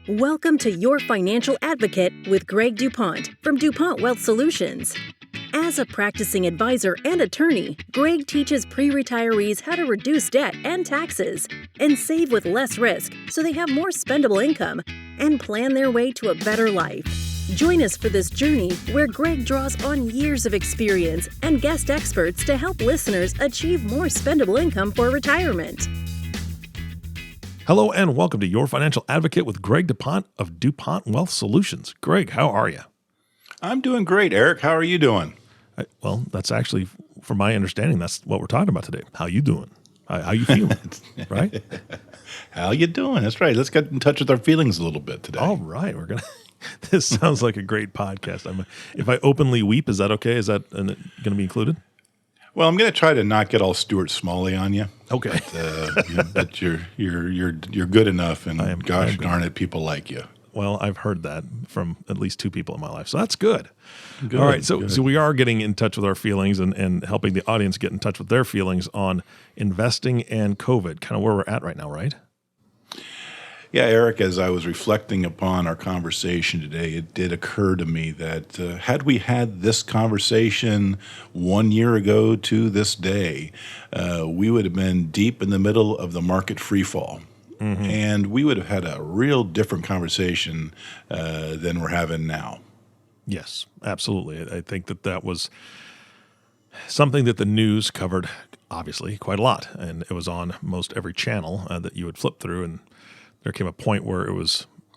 Welcome to Your Financial Advocate with Greg DuPont from DuPont Wealth Solutions. As a practicing advisor and attorney, Greg teaches pre-retirees how to reduce debt and taxes and save with less risk so they have more spendable income and plan their way to a better life. Join us for this journey where Greg draws on years of experience and guest experts to help listeners achieve more spendable income for retirement. Hello and welcome to Your Financial Advocate with Greg DuPont of DuPont Wealth Solutions. Greg, how are you? I'm doing great, Eric. How are you doing? Well, that's actually, from my understanding, that's what we're talking about today. How you doing? How you feeling, right? How you doing? That's right. Let's get in touch with our feelings a little bit today. All right. This sounds like a great podcast. If I openly weep, is that okay? Is that going to be included? Well, I'm going to try to not get all Stuart Smalley on you. Okay. But you're good enough, and gosh darn it, people like you. Well, I've heard that from at least two people in my life, so that's good. All right, so we are getting in touch with our feelings and helping the audience get in touch with their feelings on investing and COVID, kind of where we're at right now, right? Yeah, Eric, as I was reflecting upon our conversation today, it did occur to me that had we had this conversation 1 year ago to this day, we would have been deep in the middle of the market free fall. Mm-hmm. And we would have had a real different conversation than we're having now. Yes, absolutely. I think that was something that the news covered, obviously, quite a lot. And it was on most every channel that you would flip through. And there came a point where you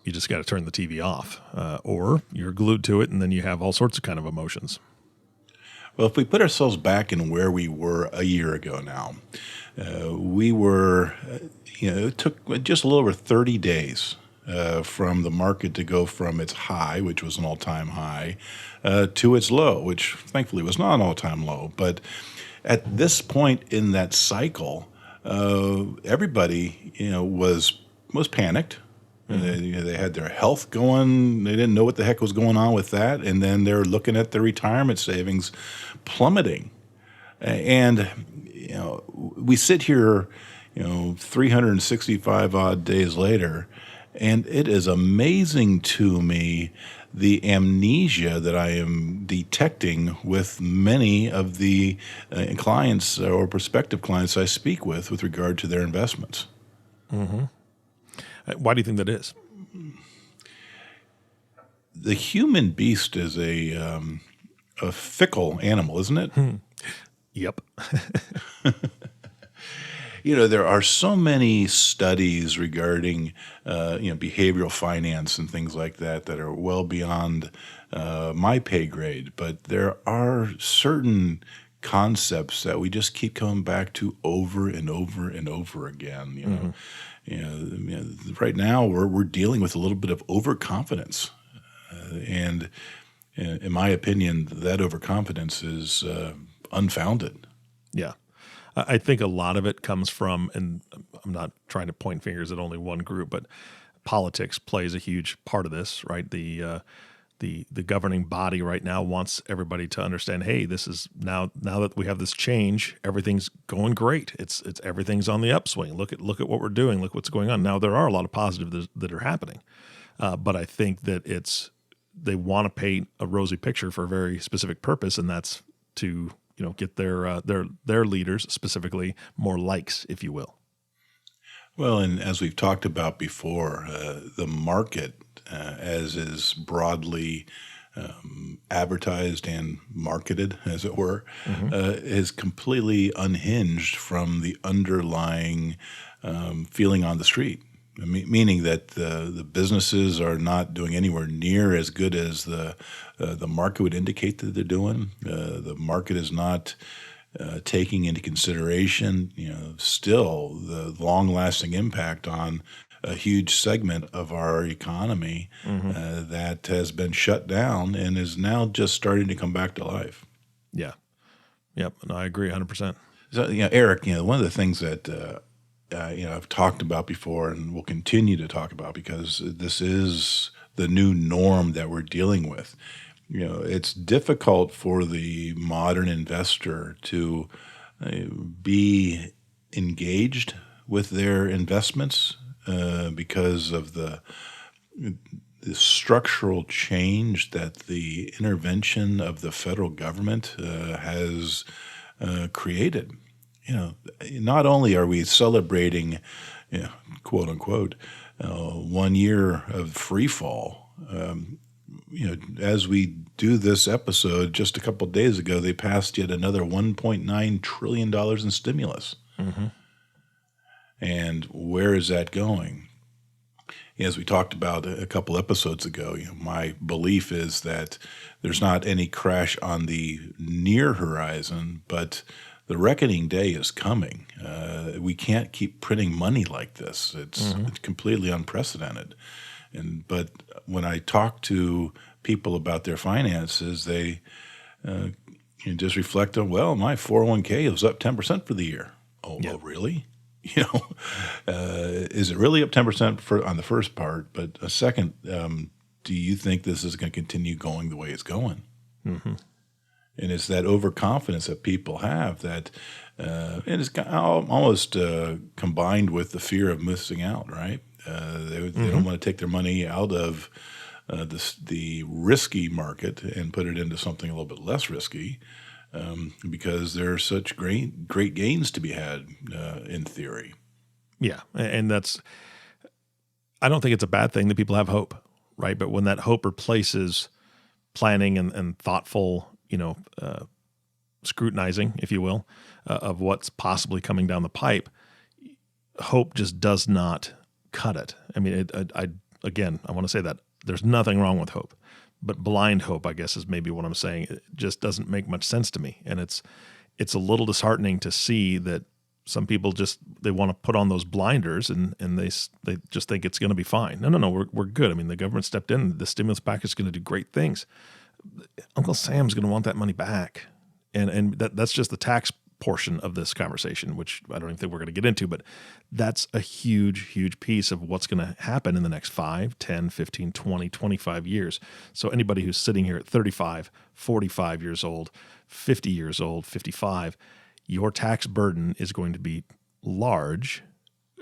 just got to turn the TV off or you're glued to it and then you have all sorts of kind of emotions. Well, if we put ourselves back in where we were a year ago now, we were, it took just a little over 30 days from the market to go from its high, which was an all-time high, to its low, which thankfully was not an all-time low. But at this point in that cycle, everybody, was panicked. They had their health going. They didn't know what the heck was going on with that. And then they're looking at their retirement savings plummeting. And, we sit here, 365 odd days later, and it is amazing to me the amnesia that I am detecting with many of the clients or prospective clients I speak with regard to their investments. Mm-hmm. Why do you think that is? The human beast is a fickle animal, isn't it? Yep. There are so many studies regarding, behavioral finance and things like that are well beyond my pay grade. But there are certain concepts that we just keep coming back to over and over and over again. Right now we're dealing with a little bit of overconfidence, and in my opinion, that overconfidence is unfounded. Yeah. I think a lot of it comes from, and I'm not trying to point fingers at only one group, but politics plays a huge part of this, right? The governing body right now wants everybody to understand, hey, this is now that we have this change, everything's going great. It's everything's on the upswing. Look at what we're doing. Look what's going on. Now there are a lot of positives that are happening, but I think that they want to paint a rosy picture for a very specific purpose, and that's to get their leaders specifically more likes, if you will. Well, and as we've talked about before, the market, as is broadly advertised and marketed, as it were, is completely unhinged from the underlying feeling on the street. Meaning that the businesses are not doing anywhere near as good as the market would indicate that they're doing. The market is not taking into consideration, still the long-lasting impact on a huge segment of our economy that has been shut down and is now just starting to come back to life. Yeah. Yep. No, I agree 100%. So, Eric, one of the things that I've talked about before and will continue to talk about because this is the new norm that we're dealing with. It's difficult for the modern investor to be engaged with their investments because of the the structural change that the intervention of the federal government has created. Not only are we celebrating, quote unquote, 1 year of free fall. As we do this episode, just a couple of days ago, they passed yet another $1.9 trillion in stimulus. Mm-hmm. And where is that going? As we talked about a couple episodes ago, my belief is that there's not any crash on the near horizon, but the reckoning day is coming. We can't keep printing money like this. It's completely unprecedented. But when I talk to people about their finances, they just reflect on, well, my 401k was up 10% for the year. Oh, really? Is it really up 10% on the first part? But a second, do you think this is going to continue going the way it's going? Mm-hmm. And it's that overconfidence that people have that it is almost combined with the fear of missing out, right? They don't want to take their money out of the risky market and put it into something a little bit less risky because there are such great gains to be had in theory. Yeah, and I don't think it's a bad thing that people have hope, right? But when that hope replaces planning and thoughtful, scrutinizing, if you will, of what's possibly coming down the pipe, hope just does not cut it. I mean, I want to say that there's nothing wrong with hope, but blind hope, I guess, is maybe what I'm saying. It just doesn't make much sense to me, and it's a little disheartening to see that some people they want to put on those blinders and they just think it's going to be fine. No, we're good. I mean, the government stepped in. The stimulus package is going to do great things. Uncle Sam's going to want that money back, and that's just the tax portion of this conversation, which I don't even think we're going to get into, but that's a huge, huge piece of what's going to happen in the next 5, 10, 15, 20, 25 years. So anybody who's sitting here at 35, 45 years old, 50 years old, 55, your tax burden is going to be large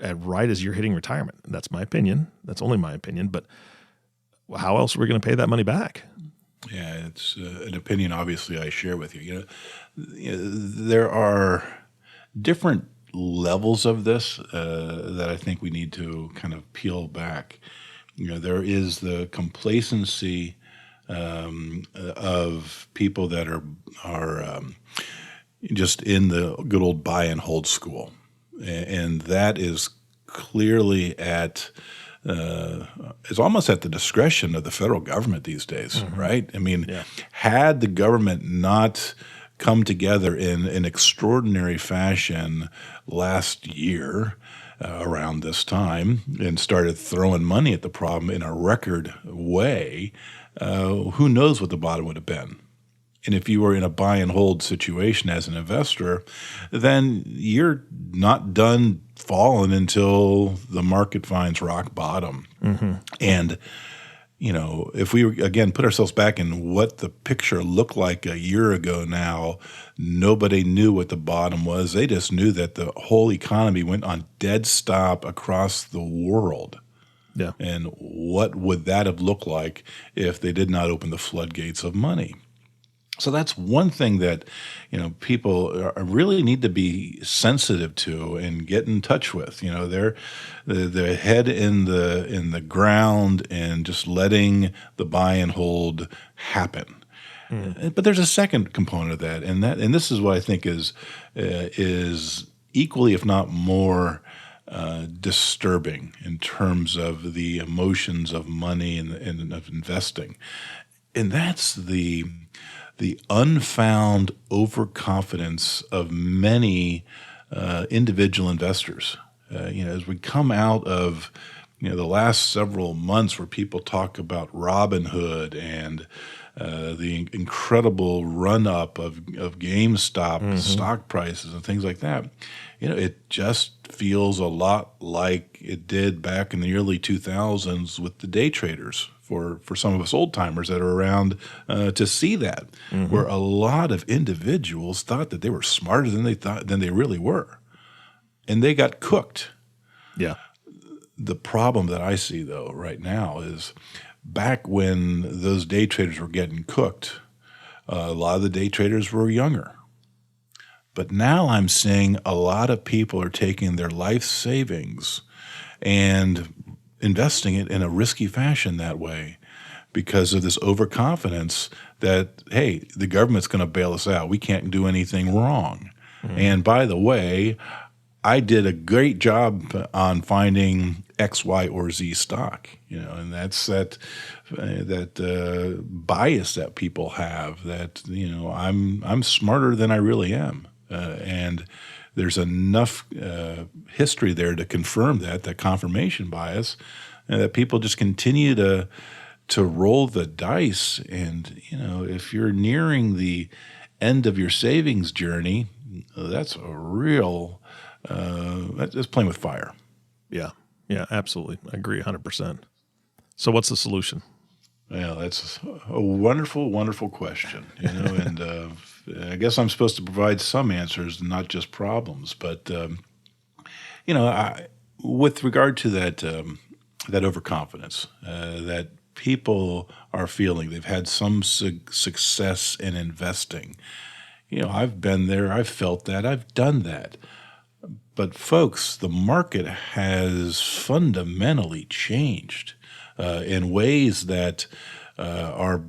right as you're hitting retirement. That's my opinion. That's only my opinion, but how else are we going to pay that money back? Yeah, it's an opinion, obviously, I share with you. There are different levels of this that I think we need to kind of peel back. There is the complacency of people that are just in the good old buy and hold school, and that is clearly it's almost at the discretion of the federal government these days, right? I mean, had the government not come together in an extraordinary fashion last year around this time and started throwing money at the problem in a record way, who knows what the bottom would have been. And if you were in a buy and hold situation as an investor, then you're not done falling until the market finds rock bottom. Mm-hmm. And, if we, again, put ourselves back in what the picture looked like a year ago now, nobody knew what the bottom was. They just knew that the whole economy went on dead stop across the world. Yeah. And what would that have looked like if they did not open the floodgates of money? So that's one thing that, people really need to be sensitive to and get in touch with. They're the head in the ground and just letting the buy and hold happen. But there's a second component of that, and this is what I think is equally, if not more, disturbing in terms of the emotions of money and of investing, and that's the unfound overconfidence of many individual investors. As we come out of the last several months where people talk about Robinhood and the incredible run-up of GameStop stock prices and things like that, it just feels a lot like it did back in the early 2000s with the day traders. For some of us old-timers that are around to see that, where a lot of individuals thought that they were smarter than they really were, and they got cooked. Yeah. The problem that I see, though, right now is back when those day traders were getting cooked, a lot of the day traders were younger. But now I'm seeing a lot of people are taking their life savings and investing it in a risky fashion that way because of this overconfidence that, hey, the government's going to bail us out. We can't do anything wrong. And by the way, I did a great job on finding X, Y, or Z stock, and that's that bias that people have that, I'm smarter than I really am. And there's enough history there to confirm that confirmation bias, and that people just continue to roll the dice. And, if you're nearing the end of your savings journey, that's a real that's playing with fire. Yeah, absolutely. I agree 100%. So what's the solution? Well, that's a wonderful, wonderful question, and I guess I'm supposed to provide some answers, not just problems. But, with regard to that overconfidence that people are feeling, they've had some success in investing. I've been there, I've felt that, I've done that. But folks, the market has fundamentally changed in ways that are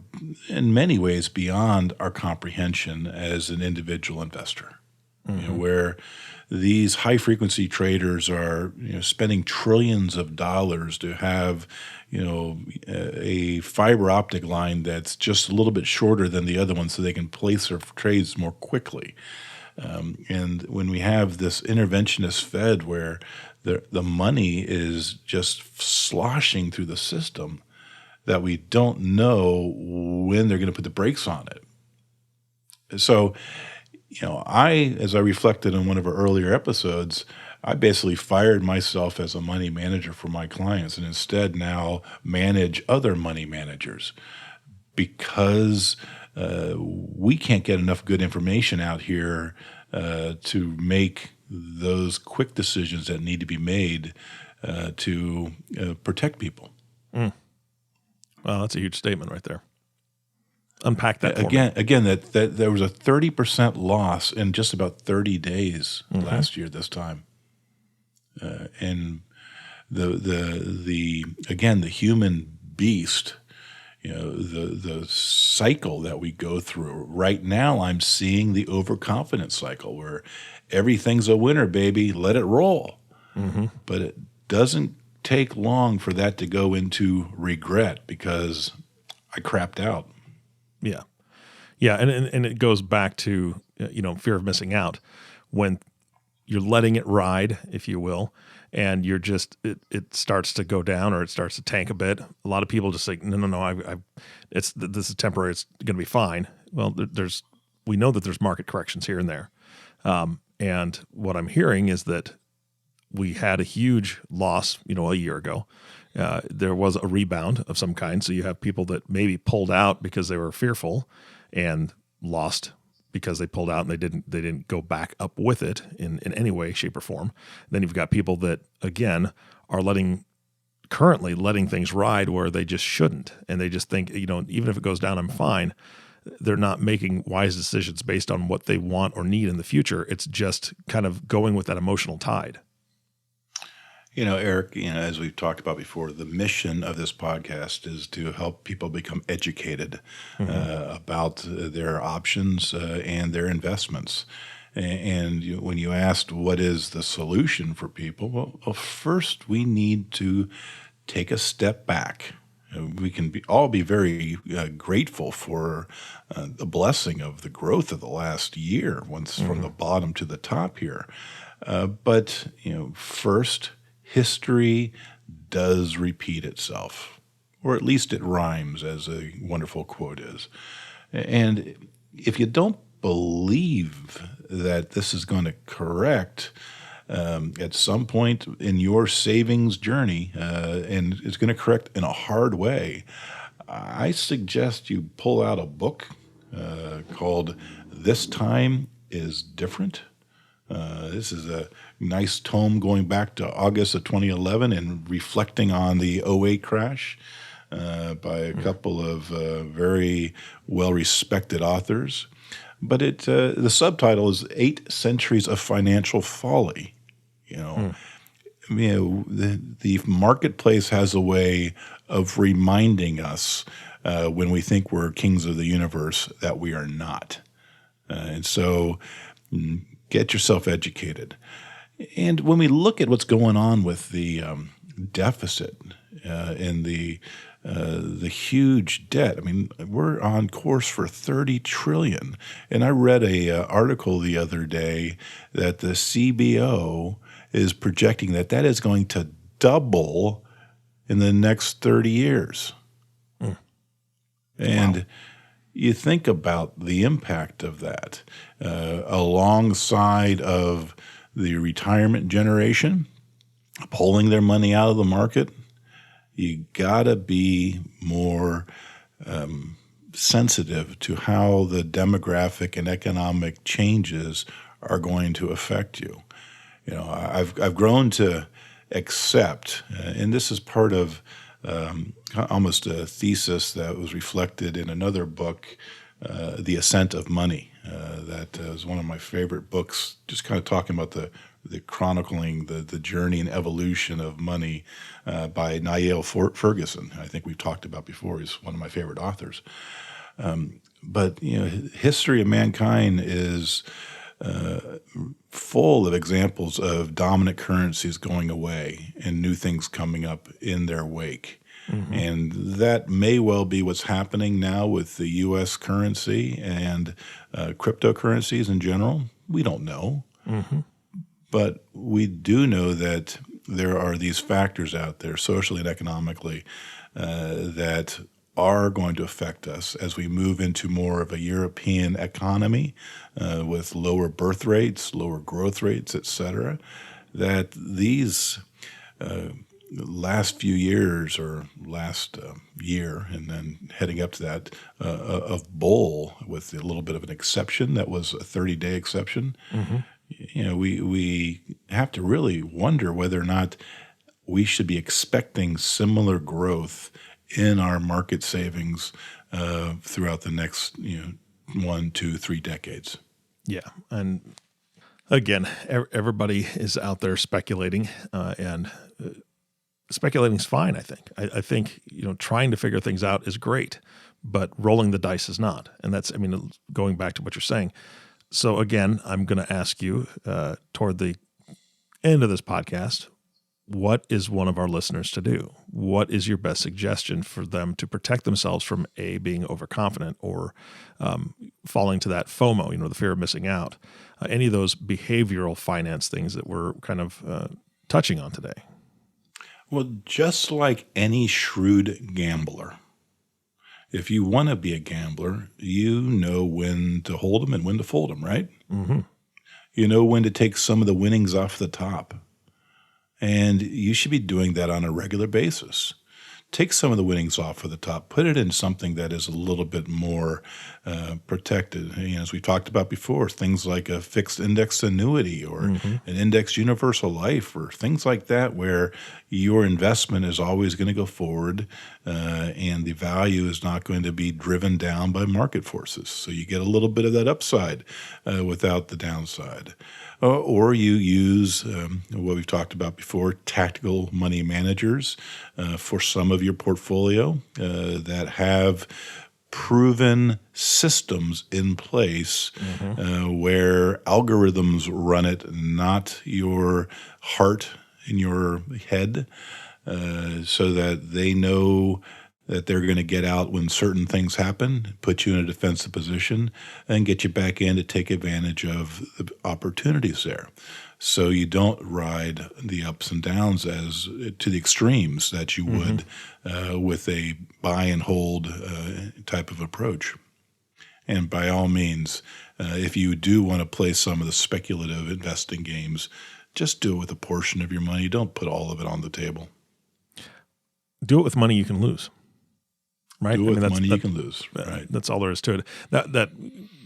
in many ways beyond our comprehension as an individual investor. Where these high-frequency traders are spending trillions of dollars to have a fiber optic line that's just a little bit shorter than the other one so they can place their trades more quickly. And when we have this interventionist Fed where the money is just sloshing through the system, that we don't know when they're going to put the brakes on it. So, as I reflected in one of our earlier episodes, I basically fired myself as a money manager for my clients and instead now manage other money managers because we can't get enough good information out here to make those quick decisions that need to be made to protect people. Well, that's a huge statement right there. Unpack that for again. me. Again, that there was a 30% loss in just about 30 days last year this time, and the human beast, the cycle that we go through right now. I'm seeing the overconfident cycle where everything's a winner, baby. Let it roll, but it doesn't take long for that to go into regret because I crapped out. Yeah, and it goes back to fear of missing out when you're letting it ride, if you will, and you're just it starts to go down or it starts to tank a bit. A lot of people just think, no, this is temporary. It's going to be fine. Well, we know that there's market corrections here and there, and what I'm hearing is that we had a huge loss, a year ago. There was a rebound of some kind. So you have people that maybe pulled out because they were fearful and lost because they pulled out and they didn't go back up with it in any way, shape, or form. Then you've got people that, again, are currently letting things ride where they just shouldn't. And they just think, even if it goes down, I'm fine. They're not making wise decisions based on what they want or need in the future. It's just kind of going with that emotional tide. Eric, as we've talked about before, the mission of this podcast is to help people become educated about their options and their investments. And when you asked what is the solution for people, well, first we need to take a step back. We can all be very grateful for the blessing of the growth of the last year, once from the bottom to the top here. But first, history does repeat itself, or at least it rhymes, as a wonderful quote is. And if you don't believe that this is going to correct at some point in your savings journey, and it's going to correct in a hard way, I suggest you pull out a book called This Time is Different This is a nice tome going back to August of 2011 and reflecting on the '08 crash by a couple of very well-respected authors. But the subtitle is 8 Centuries of Financial Folly. The marketplace has a way of reminding us when we think we're kings of the universe that we are not. And so get yourself educated. And when we look at what's going on with the deficit and the huge debt, I mean, we're on course for $30 trillion. And I read a article the other day that the CBO is projecting that is going to double in the next 30 years. And wow. You think about the impact of that alongside of the retirement generation pulling their money out of the market. You got to be more sensitive to how the demographic and economic changes are going to affect you. I've grown to accept, and this is part of almost a thesis that was reflected in another book, The Ascent of Money. That is one of my favorite books, just kind of talking about the chronicling the journey and evolution of money by Niall Ferguson. I think we've talked about before. He's one of my favorite authors. But history of mankind is full of examples of dominant currencies going away and new things coming up in their wake. Mm-hmm. And that may well be what's happening now with the U.S. currency and cryptocurrencies in general. We don't know. Mm-hmm. But we do know that there are these factors out there, socially and economically, that are going to affect us as we move into more of a European economy with lower birth rates, lower growth rates, et cetera, that these last few years or last year and then heading up to that of bull with a little bit of an exception that was a 30-day exception, mm-hmm. We have to really wonder whether or not we should be expecting similar growth in our market savings throughout the next 1, 2, 3 decades. Yeah, and again, everybody is out there speculating, and speculating is fine. I think trying to figure things out is great, but rolling the dice is not. And that's going back to what you're saying. So again, I'm going to ask you toward the end of this podcast, what is one of our listeners to do? What is your best suggestion for them to protect themselves from being overconfident or falling to that FOMO, the fear of missing out? Any of those behavioral finance things that we're kind of touching on today? Well, just like any shrewd gambler, if you want to be a gambler, you know when to hold them and when to fold them, right? Mm-hmm. You know when to take some of the winnings off the top. And you should be doing that on a regular basis. Take some of the winnings off of the top. Put it in something that is a little bit more protected. As we talked about before, things like a fixed index annuity or mm-hmm. an indexed universal life or things like that where your investment is always going to go forward and the value is not going to be driven down by market forces. So you get a little bit of that upside without the downside. Or you use what we've talked about before, tactical money managers for some of your portfolio that have proven systems in place mm-hmm. Where algorithms run it, not your heart in your head, so that they know that they're going to get out when certain things happen, put you in a defensive position, and get you back in to take advantage of the opportunities there. So you don't ride the ups and downs as to the extremes that you would with a buy and hold type of approach. And by all means, if you do want to play some of the speculative investing games, just do it with a portion of your money. Don't put all of it on the table. Do it with money you can lose. right? Do with money you can lose. Right. That's all there is to it. That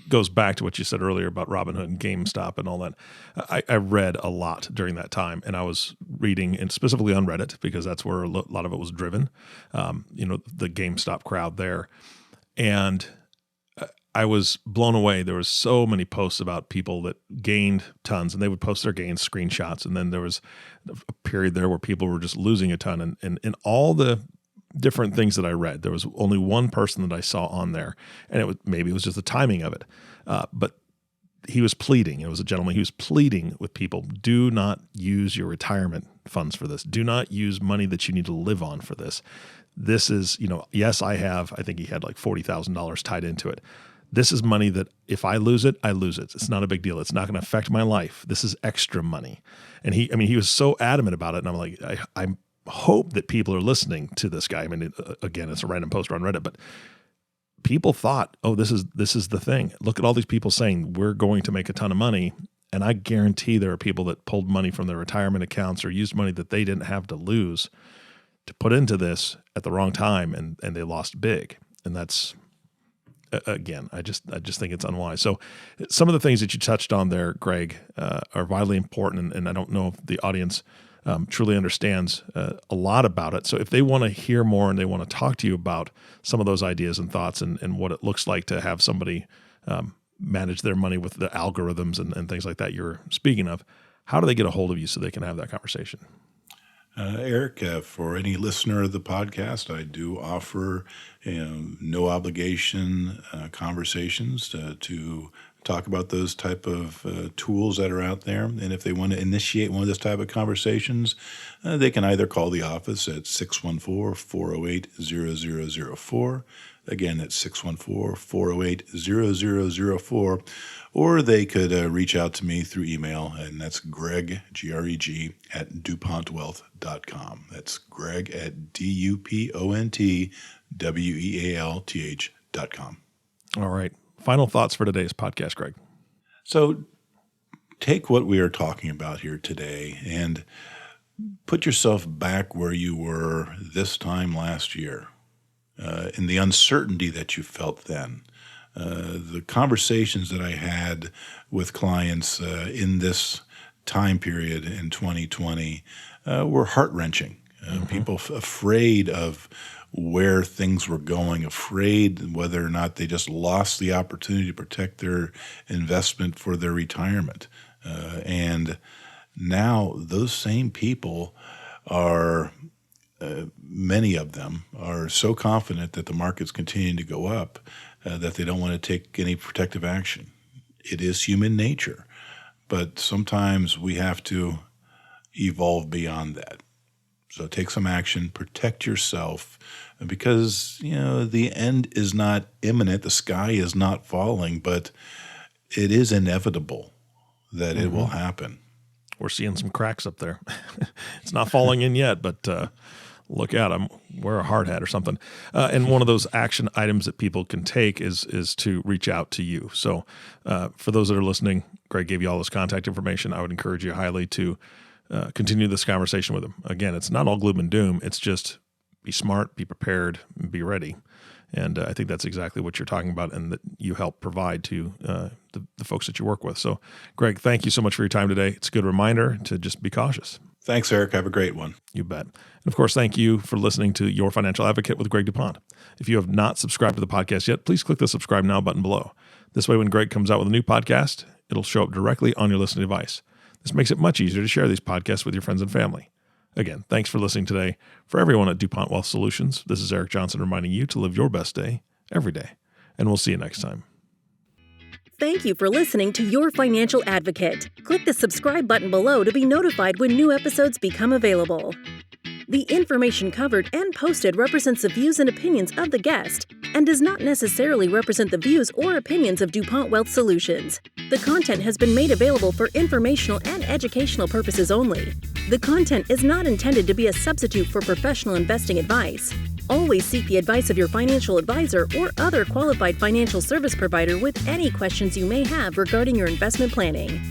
goes back to what you said earlier about Robinhood and GameStop and all that. I read a lot during that time, and I was reading, and specifically on Reddit, because that's where a lot of it was driven, the GameStop crowd there. And I was blown away. There was so many posts about people that gained tons, and they would post their gains, screenshots. And then there was a period there where people were just losing a ton. And in all the different things that I read, there was only one person that I saw on there, and maybe it was just the timing of it. But he was pleading. It was a gentleman. He was pleading with people: do not use your retirement funds for this. Do not use money that you need to live on for this. This is, yes, I think he had like $40,000 tied into it. This is money that if I lose it, I lose it. It's not a big deal. It's not going to affect my life. This is extra money. And he was so adamant about it. And I'm like, I hope that people are listening to this guy. I mean, again, it's a random poster on Reddit, but people thought, oh, this is the thing. Look at all these people saying we're going to make a ton of money. And I guarantee there are people that pulled money from their retirement accounts or used money that they didn't have to lose to put into this at the wrong time, and they lost big. And that's, again, I just think it's unwise. So some of the things that you touched on there, Greg, are vitally important, and I don't know if the audience truly understands a lot about it. So if they want to hear more and they want to talk to you about some of those ideas and thoughts and what it looks like to have somebody manage their money with the algorithms and things like that you're speaking of, how do they get a hold of you so they can have that conversation? Eric, for any listener of the podcast, I do offer no obligation conversations to talk about those type of tools that are out there. And if they want to initiate one of those type of conversations, they can either call the office at 614-408-0004. Again, that's 614-408-0004. Or they could reach out to me through email, and that's Greg, Greg, at DuPontWealth.com. That's Greg at DuPontWealth.com. All right. Final thoughts for today's podcast, Greg. So take what we are talking about here today and put yourself back where you were this time last year, in the uncertainty that you felt then. The conversations that I had with clients in this time period in 2020 were heart-wrenching. People afraid of where things were going, afraid whether or not they just lost the opportunity to protect their investment for their retirement. And now those same people are, many of them are so confident that the market's continuing to go up that they don't want to take any protective action. It is human nature, but sometimes we have to evolve beyond that. So take some action, protect yourself, because, the end is not imminent. The sky is not falling, but it is inevitable that it will happen. We're seeing some cracks up there. It's not falling in yet, but look out, wear a hard hat or something. And one of those action items that people can take is to reach out to you. So for those that are listening, Greg gave you all this contact information. I would encourage you highly to continue this conversation with him. Again, it's not all gloom and doom. It's just be smart, be prepared, and be ready. And I think that's exactly what you're talking about and that you help provide to the folks that you work with. So, Greg, thank you so much for your time today. It's a good reminder to just be cautious. Thanks, Eric. Have a great one. You bet. And of course, thank you for listening to Your Financial Advocate with Greg DuPont. If you have not subscribed to the podcast yet, please click the subscribe now button below. This way, when Greg comes out with a new podcast, it'll show up directly on your listening device. This makes it much easier to share these podcasts with your friends and family. Again, thanks for listening today. For everyone at DuPont Wealth Solutions, this is Eric Johnson reminding you to live your best day every day. And we'll see you next time. Thank you for listening to Your Financial Advocate. Click the subscribe button below to be notified when new episodes become available. The information covered and posted represents the views and opinions of the guest and does not necessarily represent the views or opinions of DuPont Wealth Solutions. The content has been made available for informational and educational purposes only. The content is not intended to be a substitute for professional investing advice. Always seek the advice of your financial advisor or other qualified financial service provider with any questions you may have regarding your investment planning.